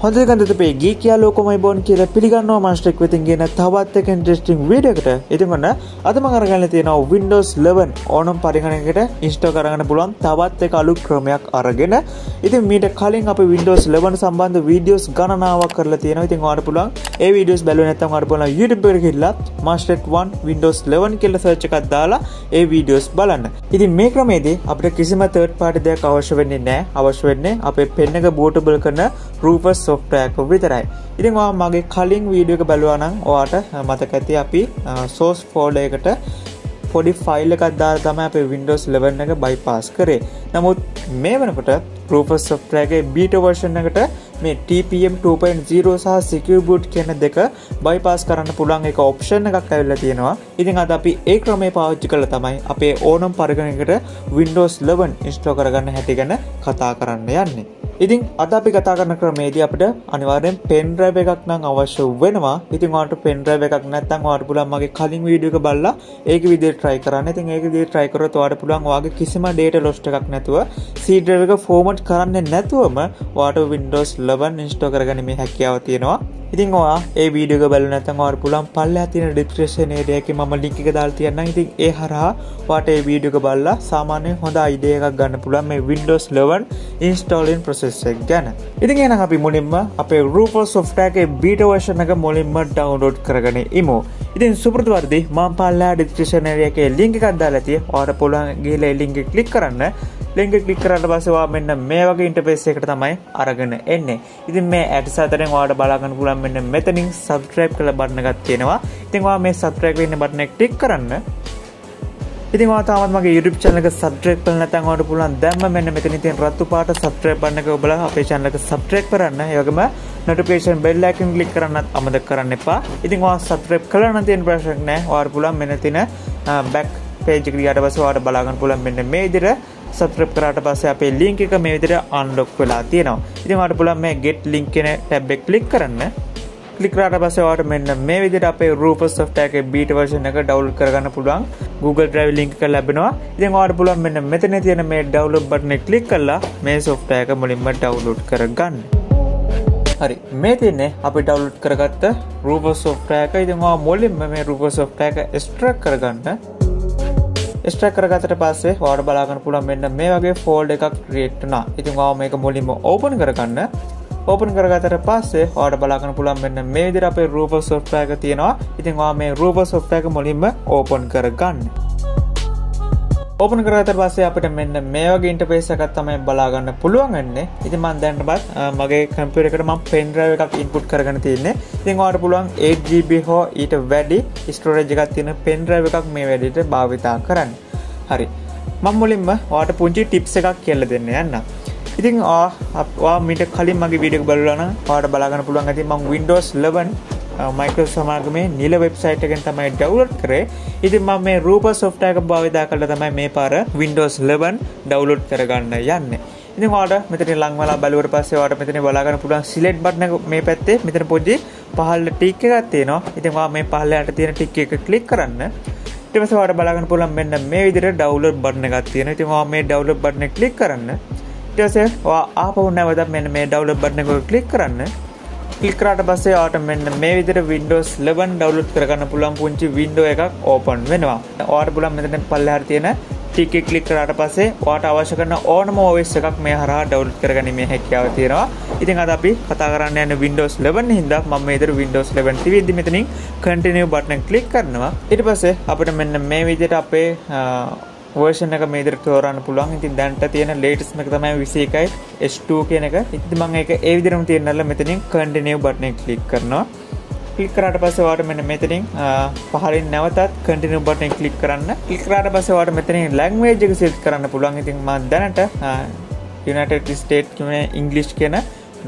හොඳට ගන්නත් අපේ ගීකියා ලෝකමයි බොන් කියලා පිළිගන්නවා මාස්ටර් එක් වෙතින් ගෙන තවත් එක ඉන්ටරෙස්ටිං වීඩියෝ එකකට. ඉතින් ඔන්න අද මම අරගෙන තියෙනවා Windows 11 ඕනම පරිගණකයකට ඉන්ස්ටෝල් කරගන්න පුළුවන් තවත් එක අලුත් ක්‍රමයක් අරගෙන. ඉතින් මීට කලින් අපි Windows 11 සම්බන්ධ වීඩියෝස් ගණනාවක් කරලා තියෙනවා. ඉතින් ඔයාලට පුළුවන් ඒ වීඩියෝස් බැලුවේ නැත්නම් ඔයාලට පුළුවන් YouTube එකට ගිහිල්ලා මාස්ටර් එක් 1 Windows 11 කියලා සර්ච් එකක් දාලා ඒ වීඩියෝස් බලන්න. ඉතින් මේ ක්‍රමයේදී අපිට කිසිම third party දෙයක් අවශ්‍ය වෙන්නේ නැහැ. අවශ්‍ය වෙන්නේ අපේ pen එක bootable කරන Rufus software එක විතරයි. ඉතින් ඔයා මගේ කලින් වීඩියෝ එක බලුවා නම් ඔයාට මතක ඇති අපි source folder එකට පොඩි ෆයිල් එකක් දාලා තමයි අපේ Windows 11 එක bypass කරේ. නමුත් මේ වෙනකොට Rufus software එකේ beta version එකට මේ TPM 2.0 සහ secure boot කියන දෙක bypass කරන්න පුළුවන් එක option එකක් ඇවිල්ලා තියෙනවා. ඉතින් අද අපි ඒ ක්‍රමය පාවිච්චි කරලා තමයි අපේ ඕනම පරිගණකයකට Windows 11 install කරගන්න හැටි ගැන කතා කරන්න යන්නේ. ඉතින් අද අපි කතා කරන ක්‍රමයේදී අපිට අනිවාර්යෙන් pen drive එකක් නම් අවශ්‍ය වෙනවා. ඉතින් ඔයාලට pen drive එකක් නැත්නම් ඔයාලට පුළුවන් මගේ කලින් වීඩියෝ එක බලලා ඒක විදිහට try කරන්න. ඉතින් ඒක විදිහට try කරොත් ඔයාලට පුළුවන් ඔයාගේ කිසිම data loss එකක් නැතුව C drive එක format කරන්නේ නැතුවම ඔයාලට Windows 11 install කරගන්න මේ හැකියාව තියෙනවා. ඉතින් ඔයා ඒ වීඩියෝ එක බලලා නැත්නම් ඔයාලට පුළුවන් පල්ලෙහා තියෙන description area එකේ මම link එක දාලා තියන්නම්. ඉතින් ඒ හරහා ඔයාලට ඒ වීඩියෝ එක බලලා සාමාන්‍යයෙන් හොඳ idea එකක් ගන්න පුළුවන් මේ Windows 11 installing process එක ගැන. ඉතින් එහෙනම් අපි මුලින්ම අපේ Rufus software එකේ beta version එක මුලින්ම download කරගෙන ඉමු. ඉතින් සුපුරුදු වර්ධි මම පල්ලෙහා description area එකේ link එකක් දාලා තියෙයි. ඔයාලට පුළුවන් ගිහලා ඒ link එක click කරන්න. link එක click කරාට පස්සේ ඔයා මෙන්න මේ වගේ interface එකකට තමයි අරගෙන එන්නේ. ඉතින් මේ ads අතරින් ඔයාලට බලා ගන්න පුළුවන් මෙන්න මෙතනින් subscribe කියලා බටන් එකක් තියෙනවා. ඉතින් ඔයා මේ subscribe වෙන්න බටන් එක click කරන්න. ඉතින් ඔයා තාමත් මගේ YouTube channel එක subscribe කරලා නැත්නම් ඔයාලට පුළුවන් දැම්ම මෙන්න මෙතනින් තියෙන රතු පාට subscribe බටන් එක ඔබලා අපේ channel එක subscribe කරන්න. ඒ වගේම notification bell icon click කරන්නත් අමතක කරන්න එපා. ඉතින් ඔයා subscribe කළා නම් තියෙන ප්‍රශ්නයක් නැහැ. ඔයාලට පුළුවන් මෙන්න තියෙන back page එකට ගියාට පස්සේ ඔයාලට බලා ගන්න පුළුවන් මෙන්න මේ විදිහට subscribe කරාට පස්සේ අපේ link එක මේ විදිහට unlock වෙලා තියෙනවා. ඉතින් ඔයාලට පුළුවන් මේ get link කියන tab එක click කරන්න. click කරාට පස්සේ ඔයාලට මෙන්න මේ විදිහට අපේ Rufus software එකේ beta version එක download කරගන්න පුළුවන් Google Drive link එක ලැබෙනවා. ඉතින් ඔයාලට පුළුවන් මෙන්න මෙතන තියෙන මේ download button එක click කරලා මේ software එක මුලින්ම download කරගන්න. හරි මේ තියෙන්නේ අපි download කරගත්ත Rufus software එක. ඉතින් ඔයා මුලින්ම මේ Rufus software එක extract කරගන්න. extract කරගත්තට පස්සේ ඔයාලට බලා ගන්න පුළුවන් මෙන්න මේ වගේ folder එකක් create වෙනවා. ඉතින් ඔයා මේක මුලින්ම open කරගන්න. open කරගත්තට පස්සේ ඔයාලට බලා ගන්න පුළුවන් මෙන්න මේ විදිහට අපේ Rufus software එක තියෙනවා. ඉතින් ඔයා මේ Rufus software එක මුලින්ම open කරගන්න. open කරගත්තට පස්සේ අපිට මෙන්න මේ වගේ interface එකක් තමයි බලා ගන්න පුළුවන් වෙන්නේ. ඉතින් මම දැනටමත් මගේ computer එකට මම pen drive එකක් input කරගෙන තියෙන්නේ. ඉතින් ඔයාලට පුළුවන් 8GB හෝ ඊට වැඩි storage එකක් තියෙන pen drive එකක් මේ වැඩේට භාවිතා කරන්න. හරි. මම මුලින්ම ඔයාලට පුංචි tips එකක් කියලා දෙන්න යන්නම්. ඉතින් ඔයා මීට කලින් මගේ වීඩියෝ එක බලලා නම් ඔයාලට බලා ගන්න පුළුවන් ඇති මම Windows 11 Microsoft සමාගමේ නිල වෙබ්සයිට් එකෙන් තමයි download කරේ. ඉතින් මම මේ Rufus software එක භාවිතා කරලා තමයි මේ පාර Windows 11 download කරගන්න යන්නේ. ඉතින් ඔයාලට මෙතන ලං වෙලා බලුවට පස්සේ ඔයාලට මෙතන බලා ගන්න පුළුවන් select button එක මේ පැත්තේ මෙතන පොඩි පහළ tick එකක් තියෙනවා. ඉතින් ඔයා මේ පහළට තියෙන tick එක click කරන්න. ඊට පස්සේ ඔයාලට බලා ගන්න පුළුවන් මෙන්න මේ විදිහට download button එකක් තියෙනවා. ඉතින් ඔයා මේ download button එක click කරන්න. ඊට පස්සේ ඔයා ආපහු නැවත මෙන්න මේ download button එක click කරන්න. click කරාට පස්සේ ඔයාලට මෙන්න මේ විදිහට Windows 11 download කරගන්න පුළුවන් පුංචි window එකක් open වෙනවා. ඔයාලට පුළුවන් මෙතන පල්ලෙහාට තියෙන tick එක click කරාට පස්සේ ඔයාලට අවශ්‍ය කරන ඕනම OS එකක් මේ හරහා download කරගැනීමේ හැකියාව තියෙනවා. ඉතින් අද අපි කතා කරන්න යන Windows 11 හින්දා මම මේ විදිහට Windows 11 තියද්දි මෙතනින් continue button එක click කරනවා. ඊට පස්සේ අපිට මෙන්න මේ විදිහට අපේ version එක මේ විදිහට තෝරන්න පුළුවන්. ඉතින් දැන්ට තියෙන latest එක තමයි 21.h2 කියන එක. ඉතින් මම ඒක ඒ විදිහටම තියන්නලා මෙතනින් continue button එක click කරනවා. click කරාට පස්සේ ඔයාලට මෙන්න මෙතනින් පහලින් නැවතත් continue button එක click කරන්න. click කරාට පස්සේ ඔයාලට මෙතනින් language එක select කරන්න පුළුවන්. ඉතින් මම දැනට United States කියන English කියන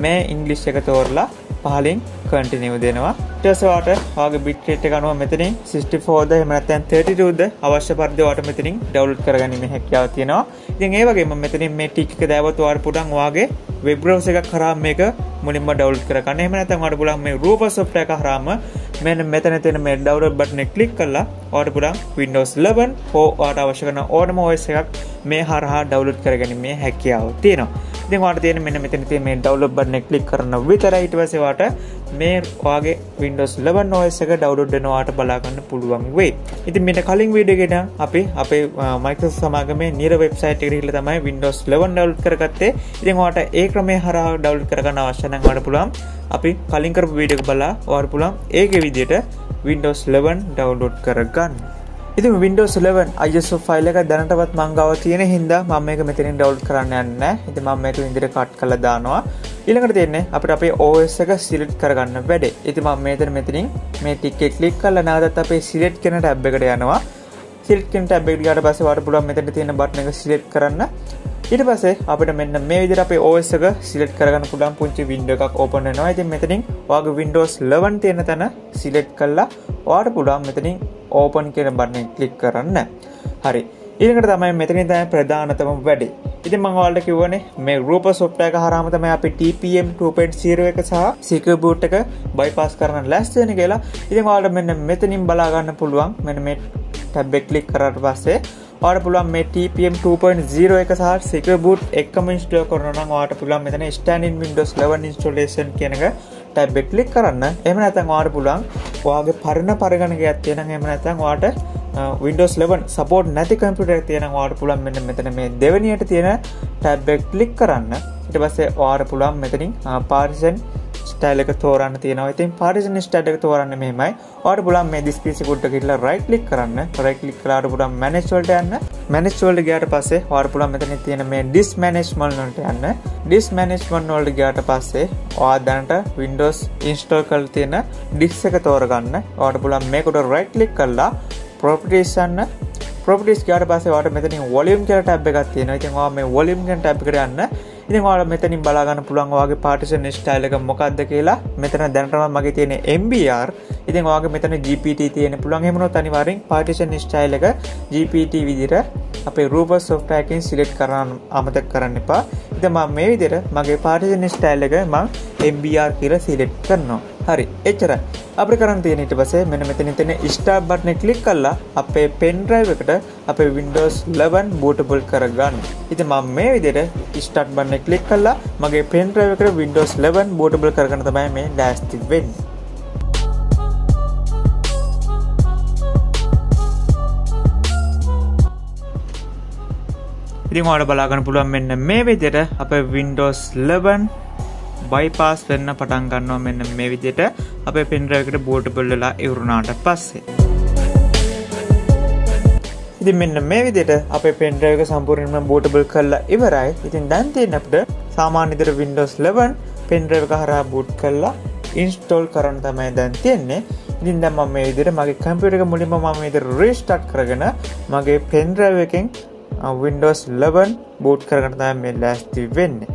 මේ English එක තෝරලා පහලින් continue දෙනවා. ඊට පස්සේ ඔයාගේ bit rate එක අනුව මෙතනින් 64ද එහෙම නැත්නම් 32ද අවශ්‍ය පරිදි ඔයාලට මෙතනින් download කරගැනීමේ හැකියාව තියෙනවා. ඉතින් ඒ වගේම මෙතනින් මේ tick එක දාවුවොත් ඔයාලට පුළුවන් ඔයාගේ web browser එකක් කරා මේක මුලින්ම download කරගන්න. එහෙම නැත්නම් ඔයාලට පුළුවන් මේ Rufus software එක හරහාම මෙන්න මෙතන තියෙන මේ download button එක click කරලා ඔයාලට පුළුවන් Windows 11 හෝ ඔයාලට අවශ්‍ය කරන ඕනම OS එකක් මේ හරහා download කරගැනීමේ හැකියාව තියෙනවා. ඉතින් ඔයාලට තියෙන මෙන්න මෙතන තියෙන මේ download button එක click කරන විතරයි ඊට පස්සේ ඔයාලට මේ ඔයාගේ Windows 11 OS එක download වෙනවා ඔයාලට බලා ගන්න පුළුවන් වෙයි. ඉතින් මෙන්න කලින් වීඩියෝ එකේ නම් අපි අපේ Microsoft සමාගමේ නිර වෙබ්සයිට් එකට ගිහිල්ලා තමයි Windows 11 download කරගත්තේ. ඉතින් ඔයාලට ඒ ක්‍රමයේ හරහා download කරගන්න අවශ්‍ය නම් ඔයාලට පුළුවන් අපි කලින් කරපු වීඩියෝ එක බලලා ඔයාලට පුළුවන් ඒකේ විදිහට Windows 11 download කරගන්න. ඉතින් Windows 11 ISO file එක දැනටවත් මම ගාව තියෙන හින්දා මම මේක මෙතනින් download කරන්න යන්නේ නැහැ. ඉතින් මම මේක විඳිට කට් කරලා දානවා. ඊළඟට තියෙන්නේ අපිට අපේ OS එක select කරගන්න වැඩේ. ඉතින් මම මෙතනින් මේ tick එක click කරලා නැවතත් අපේ select කියන tab එකට යනවා. select කියන tab එකට ගියාට පස්සේ ඔයාලට පුළුවන් මෙතන තියෙන button එක select කරන්න. ඊට පස්සේ අපිට මෙන්න මේ විදිහට අපේ OS එක select කරගන්න පුළුවන් පුංචි window එකක් open වෙනවා. ඉතින් මෙතනින් ඔයාගේ Windows 11 තියෙන තැන select කරලා ඔයාලට පුළුවන් මෙතනින් open කියන button එක click කරන්න. හරි. ඊළඟට තමයි මෙතනින් තමයි ප්‍රධානතම වැඩේ. ඉතින් මම ඔයාලට කිව්වනේ මේ Rufus software එක හරහාම තමයි අපි TPM 2.0 එක සහ secure boot එක bypass කරන්න ලෑස්ති වෙන්නේ කියලා. ඉතින් ඔයාලට මෙන්න මෙතනින් බලා ගන්න පුළුවන්. මෙන්න මේ tab එක click කරාට පස්සේ ඔයාලට පුළුවන් මේ TPM 2.0 එක සහ secure boot එකම install කරනවා නම් ඔයාලට පුළුවන් මෙතන standard Windows 11 installation කියන එක tab එක click කරන්න. එහෙම නැත්නම් ඔයාලට පුළුවන් ඔයාගේ පරණ පරිගණකයක් තියෙනවා. එහෙම නැත්නම් ඔයාලට Windows 11 support නැති computer එකක් තියෙනවා. ඔයාලට පුළුවන් මෙන්න මෙතන මේ දෙවෙනියට තියෙන tab එක click කරන්න. ඊට පස්සේ ඔයාලට පුළුවන් මෙතනින් partition style එක තෝරන්න තියෙනවා. ඉතින් partition style එක තෝරන්න මෙහෙමයි. ඔයාලට පුළුවන් මේ this PC කුඩට ගිහලා right click කරන්න. right click කරාට පුළුවන් manage වලට යන්න. manage වලට ගියාට පස්සේ ඔයාලට පුළුවන් මෙතන තියෙන මේ disk management වලට යන්න. disk management වලට ගියාට පස්සේ ඔයා දැනට Windows install කරලා තියෙන disk එක තෝරගන්න. ඔයාලට පුළුවන් මේකට right click කරලා properties යන්න. properties ගියාට පස්සේ ඔයාලට මෙතනින් volume කියලා tab එකක් තියෙනවා. ඉතින් ඔයා මේ volume කියන tab එකට යන්න. ඉතින් ඔයාලා මෙතනින් බලා ගන්න පුළුවන් ඔයාගේ partition style එක මොකක්ද කියලා. මෙතන දැනටම මගේ තියෙන MBR. ඉතින් ඔයාගේ මෙතන GPT තියෙන පුළුවන්. එහෙම වුණොත් අනිවාර්යෙන් partition style එක GPT විදිහට අපේ Rufus software එකෙන් select කරන්න අමතක කරන්න එපා. ඉතින් මම මේ විදිහට මගේ partition style එක මම MBR කියලා select කරනවා. හරි. එච්චරයි. අපිට කරන්න තියෙන ඊට පස්සේ මෙන්න මෙතන තියෙන start button එක click කරලා අපේ pen drive එකට අපේ Windows 11 bootable කරගන්න. ඉතින් මම මේ විදිහට start button එක click කරලා මගේ pen drive එකට Windows 11 bootable කරගන්න තමයි මේ ලෑස්ති වෙන්නේ. ඉතින් ඔයාලට බලා ගන්න පුළුවන් මෙන්න මේ විදිහට අපේ Windows 11 bypass වෙන්න පටන් ගන්නවා. මෙන්න මේ විදිහට අපේ pen drive එකට bootable වෙලා ඉවරුනාට පස්සේ. ඉතින් මෙන්න මේ විදිහට අපේ pen drive එක සම්පූර්ණයෙන්ම bootable කරලා ඉවරයි. ඉතින් දැන් තියෙන අපිට සාමාන්‍ය විදිහට Windows 11 pen drive එක හරහා boot කරලා install කරන්න තමයි දැන් තියෙන්නේ. ඉතින් දැන් මම මේ විදිහට මගේ computer එක මුලින්ම මම මේ විදිහට restart කරගෙන මගේ pen drive එකෙන් Windows 11 boot කරගන්න තමයි මේ ලෑස්ති වෙන්නේ.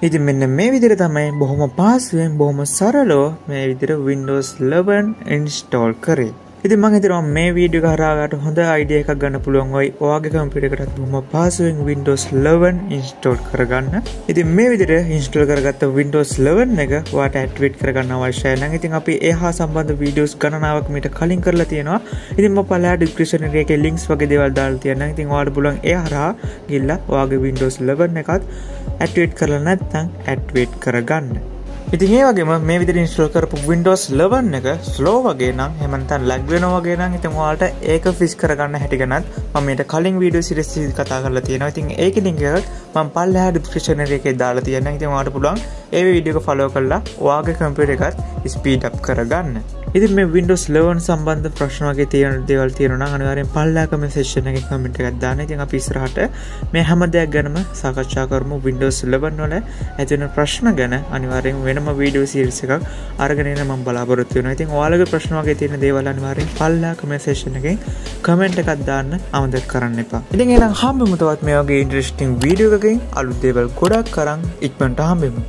ඉතින් මෙන්න මේ විදිහට තමයි බොහොම පහසුවෙන් බොහොම සරලව මේ විදිහට Windows 11 install කරේ. ඉතින් මම හිතනවා මේ වීඩියෝ එක හරහාට හොඳ අයිඩියා එකක් ගන්න පුළුවන් වෙයි. ඔයාගේ කම්පියුටර් එකටත් බොහොම පහසුවෙන් Windows 11 install කරගන්න. ඉතින් මේ විදිහට install කරගත්ත Windows 11 එක ඔයාට activate කරගන්න අවශ්‍යයි නම් ඉතින් අපි එහා සම්බන්ධ වීඩියෝස් ගණනාවක් මීට කලින් කරලා තියෙනවා. ඉතින් මම පළලා description එකේ links වගේ දේවල් දාලා තියෙනවා. ඉතින් ඔයාලට පුළුවන් ඒ හරහා ගිහලා ඔයාගේ Windows 11 එකත් activate කරලා නැත්නම් activate කරගන්න. ඉතින් ඒ වගේම මේ විදිහට install කරපු Windows 11 එක slow වගේ නම් එහෙම නැත්නම් lag වෙනවා වගේ නම් ඉතින් ඔයාලට ඒක fix කරගන්න හැටි ගැනත් මම මේකට කලින් වීඩියෝ series එකක් කතා කරලා තියෙනවා. ඉතින් ඒකේ link එක මම පල්ලෙහා description එකේ දාලා තියෙනවා. ඉතින් ඔයාලට පුළුවන් ඒ වීඩියෝ එක follow කරලා ඔයාගේ කම්පියුටර් එකත් speed up කරගන්න. ඉතින් මේ Windows 11 සම්බන්ධ ප්‍රශ්න වගේ තියෙන දේවල් තියෙනවා නම් අනිවාර්යෙන් පල්ලෙහා comment section එකේ comment එකක් දාන්න. ඉතින් අපි ඉස්සරහට මේ හැම දෙයක් ගැනම සාකච්ඡා කරමු. Windows 11 වල ඇති වෙන ප්‍රශ්න ගැන අනිවාර්යෙන් වෙනම වීඩියෝ සීරීස් එකක් අරගෙන එන්න මම බලාපොරොත්තු වෙනවා. ඉතින් ඔයාලගේ ප්‍රශ්න වගේ තියෙන දේවල් අනිවාර්යෙන් පල්ලෙහා comment section එකේ comment එකක් දාන්න අමතක කරන්න එපා. ඉතින් එහෙනම් හම්බෙමු තවත් මේ වගේ interesting වීඩියෝ එකකින් අලුත් දේවල් ගොඩක් අරන් ඉක්මනට හම්බෙමු.